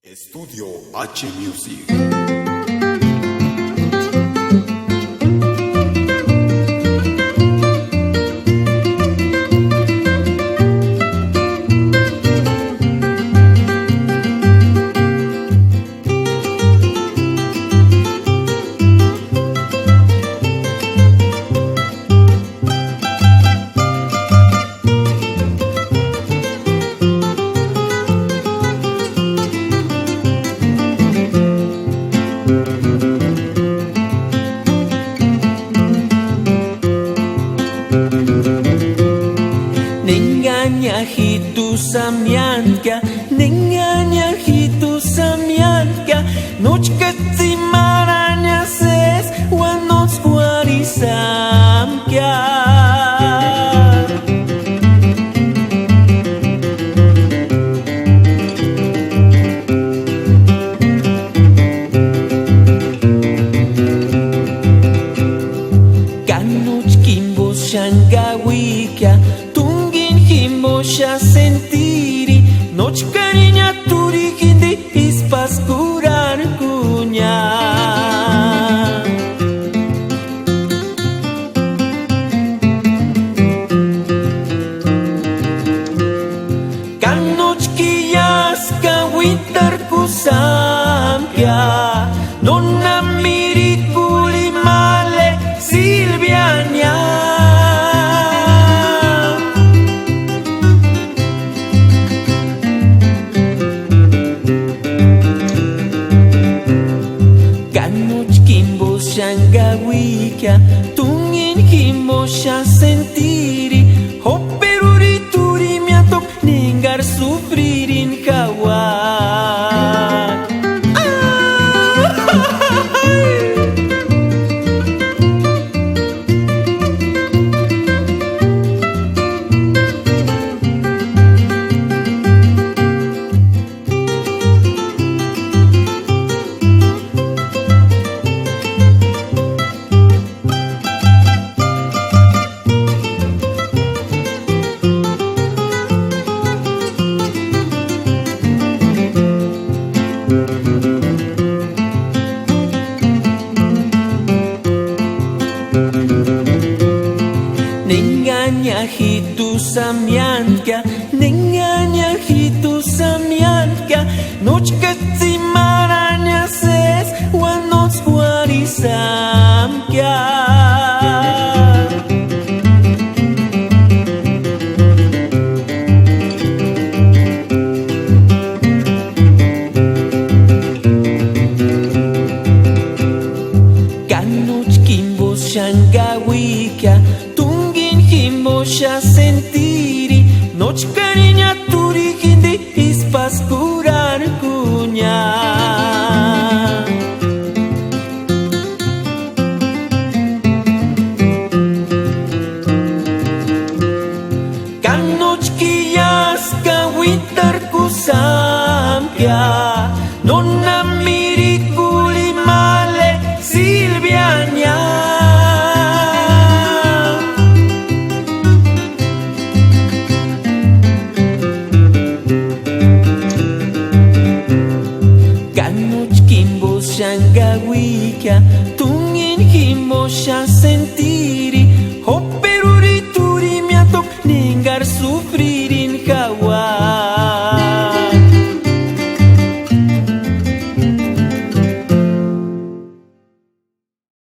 Estudio H Music. Hitu samianka, nenganya hitu samianka, nochka tsimaranya ses, wanos guarisamka. Kanoch kimbo shangawika, Mosha sentiri, noche cariña turi hindi ispas curar cuña. Kanoch kiyas kawitar kusampia, nonna mirikuli male Silviania. Shangawika, tungin himosha sentiri, hoperuri turi miatok ningar sufririn kawan. Nenganya hitu samianka, nenganya hitu samianka, nochka tsimaranya ses, wanos guarisamka. Kanoch kimbo shangawika, Mosha sentiri, noche cariña turi hindi ispas curar cuña. Kanoch kiyas kawitar kusampia, nonna mirikuli male Silviania. Shangawika, tungin himosha senti.